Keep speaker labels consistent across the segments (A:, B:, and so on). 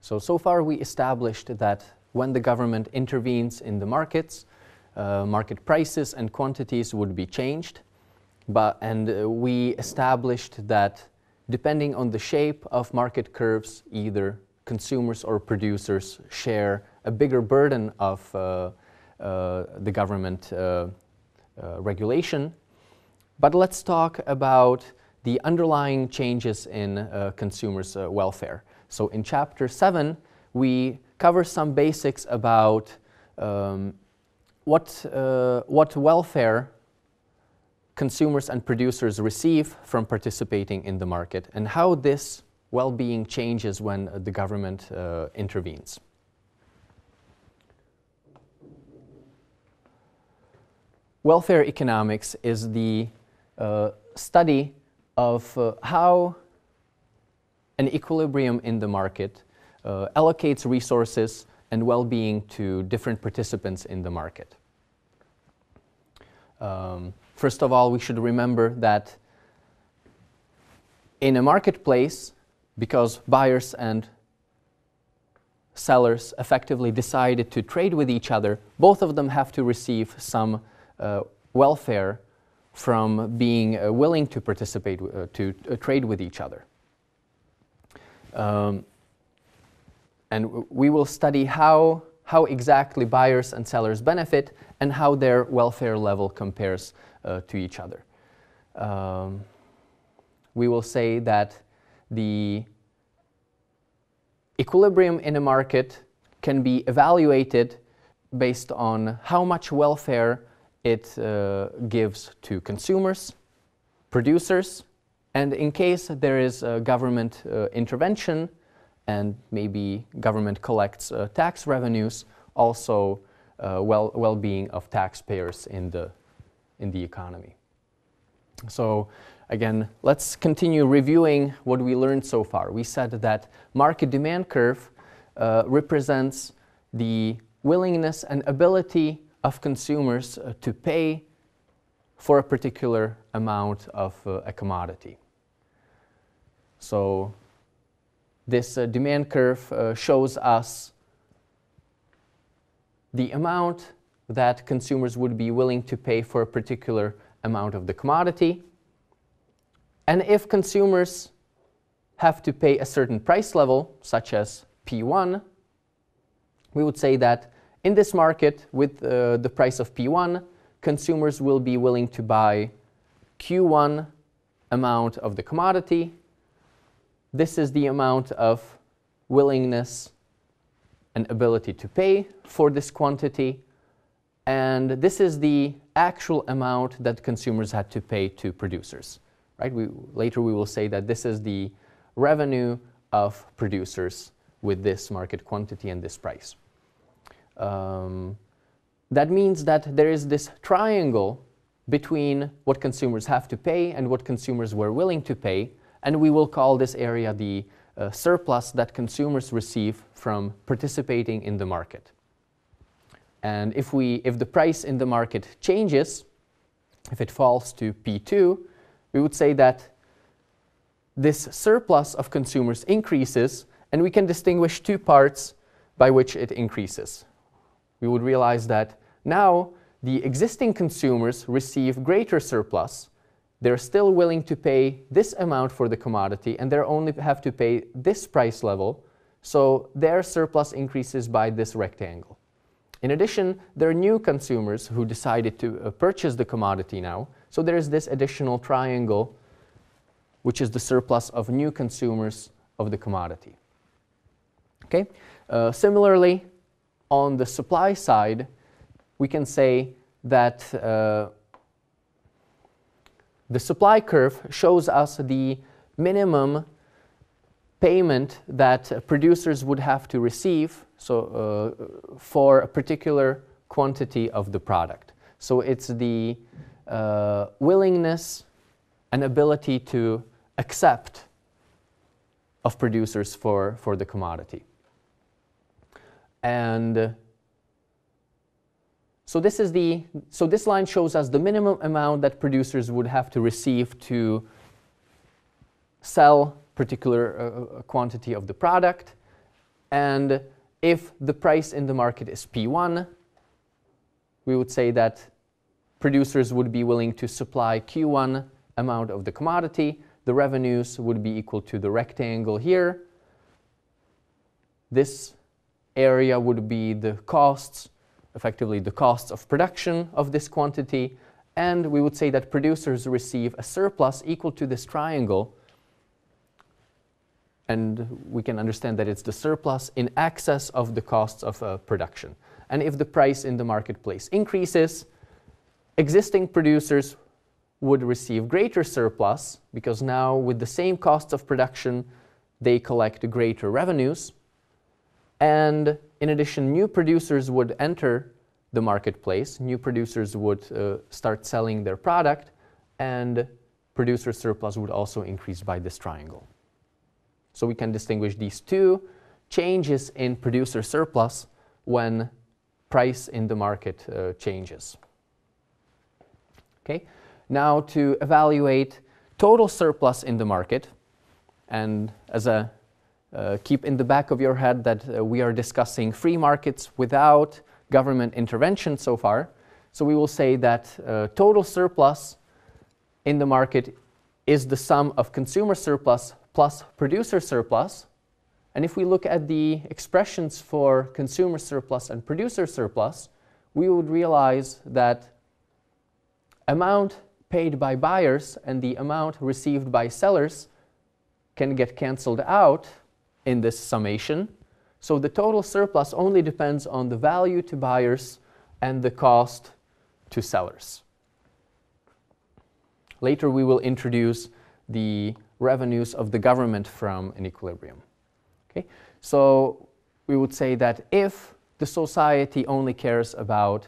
A: So far we established that when the government intervenes in the markets, market prices and quantities would be changed. We established that depending on the shape of market curves, either consumers or producers share a bigger burden of the government regulation. But let's talk about the underlying changes in consumers' welfare. So in Chapter 7, we cover some basics about what welfare consumers and producers receive from participating in the market and how this well-being changes when the government intervenes. Welfare economics is the study of how an equilibrium in the market allocates resources and well-being to different participants in the market. First of all, we should remember that in a marketplace, because buyers and sellers effectively decided to trade with each other, both of them have to receive some welfare from being willing to participate, to trade with each other. And we will study how exactly buyers and sellers benefit and how their welfare level compares to each other. We will say that the equilibrium in a market can be evaluated based on how much welfare it gives to consumers, producers, and in case there is a government intervention and maybe government collects tax revenues, also well-being of taxpayers in the economy. So again, let's continue reviewing what we learned so far. We said that market demand curve represents the willingness and ability of consumers to pay for a particular amount of a commodity. So this demand curve shows us the amount that consumers would be willing to pay for a particular amount of the commodity. And if consumers have to pay a certain price level, such as P1, we would say that in this market, with the price of P1, consumers will be willing to buy Q1 amount of the commodity. This is the amount of willingness and ability to pay for this quantity. And this is the actual amount that consumers had to pay to producers. Right? Later we will say that this is the revenue of producers with this market quantity and this price. That means that there is this triangle between what consumers have to pay and what consumers were willing to pay, and we will call this area the surplus that consumers receive from participating in the market. And if the price in the market changes, if it falls to P2, we would say that this surplus of consumers increases, and we can distinguish two parts by which it increases. We would realize that now the existing consumers receive greater surplus. They're still willing to pay this amount for the commodity, and they only have to pay this price level, so their surplus increases by this rectangle. In addition, there are new consumers who decided to purchase the commodity now, so there is this additional triangle, which is the surplus of new consumers of the commodity. Okay? Similarly, on the supply side, we can say that the supply curve shows us the minimum payment that producers would have to receive for a particular quantity of the product. So it's the willingness and ability to accept of producers for the commodity. And so this line shows us the minimum amount that producers would have to receive to sell particular quantity of the product. And if the price in the market is P1, we would say that producers would be willing to supply Q1 amount of the commodity. The revenues would be equal to the rectangle here. This area would be the costs, effectively the costs of production of this quantity. And we would say that producers receive a surplus equal to this triangle. And we can understand that it's the surplus in excess of the costs of production. And if the price in the marketplace increases, existing producers would receive greater surplus because now with the same costs of production, they collect greater revenues. And in addition, new producers would enter the marketplace. New producers would start selling their product, and producer surplus would also increase by this triangle. So we can distinguish these two changes in producer surplus when price in the market changes. Okay. Now to evaluate total surplus in the market, and as a keep in the back of your head that we are discussing free markets without government intervention so far. So we will say that total surplus in the market is the sum of consumer surplus plus producer surplus. And if we look at the expressions for consumer surplus and producer surplus, we would realize that amount paid by buyers and the amount received by sellers can get canceled out in this summation. So the total surplus only depends on the value to buyers and the cost to sellers. Later we will introduce the revenues of the government from an equilibrium. Okay? So we would say that if the society only cares about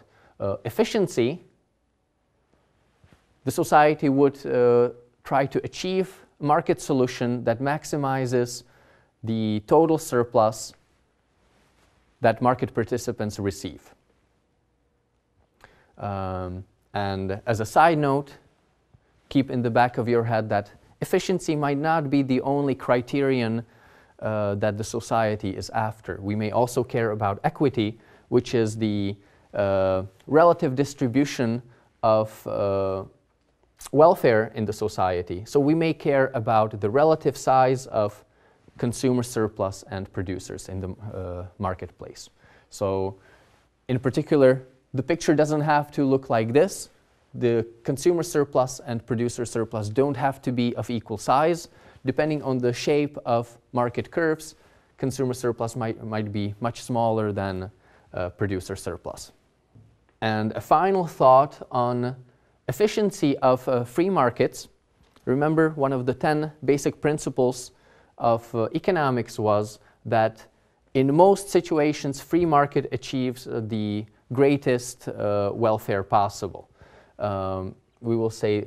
A: efficiency, the society would try to achieve a market solution that maximizes the total surplus that market participants receive. And as a side note, keep in the back of your head that efficiency might not be the only criterion that the society is after. We may also care about equity, which is the relative distribution of welfare in the society. So we may care about the relative size of consumer surplus and producers in the marketplace. So in particular, the picture doesn't have to look like this. The consumer surplus and producer surplus don't have to be of equal size. Depending on the shape of market curves, consumer surplus might be much smaller than producer surplus. And a final thought on efficiency of free markets. Remember, one of the 10 basic principles of economics was that in most situations, free market achieves the greatest welfare possible. We would say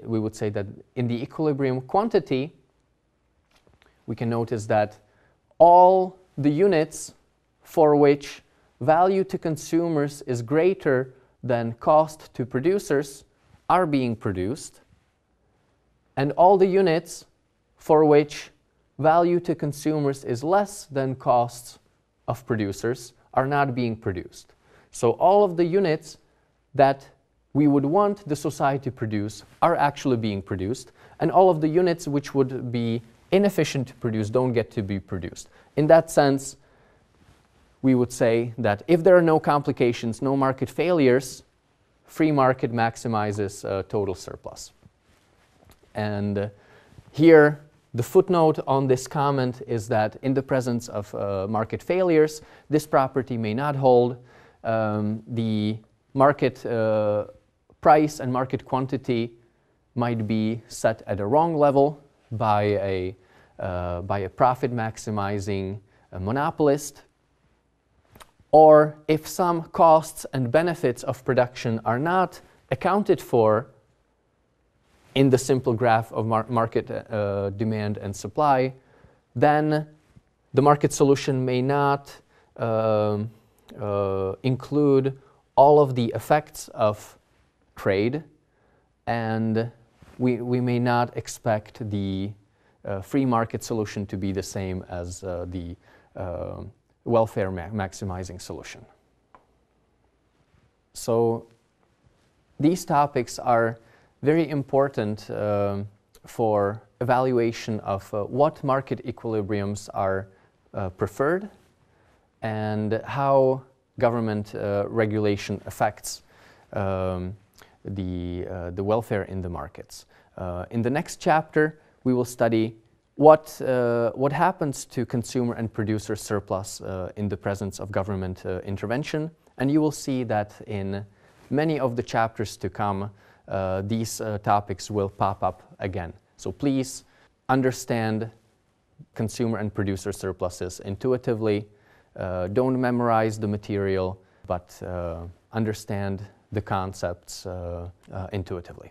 A: that in the equilibrium quantity, we can notice that all the units for which value to consumers is greater than cost to producers are being produced, and all the units for which value to consumers is less than costs of producers are not being produced. So all of the units that we would want the society to produce are actually being produced, and all of the units which would be inefficient to produce don't get to be produced. In that sense, we would say that if there are no complications, no market failures, free market maximizes total surplus. And here, the footnote on this comment is that in the presence of market failures, this property may not hold. The market price and market quantity might be set at a wrong level by a profit maximizing monopolist, or if some costs and benefits of production are not accounted for in the simple graph of market demand and supply, then the market solution may not include all of the effects of trade, and we may not expect the free market solution to be the same as the welfare maximizing solution. So these topics are very important for evaluation of what market equilibriums are preferred and how government regulation affects the welfare in the markets. In the next chapter, we will study what happens to consumer and producer surplus in the presence of government intervention, and you will see that in many of the chapters to come, these topics will pop up again. So please understand consumer and producer surpluses intuitively. Don't memorize the material, but understand the concepts intuitively.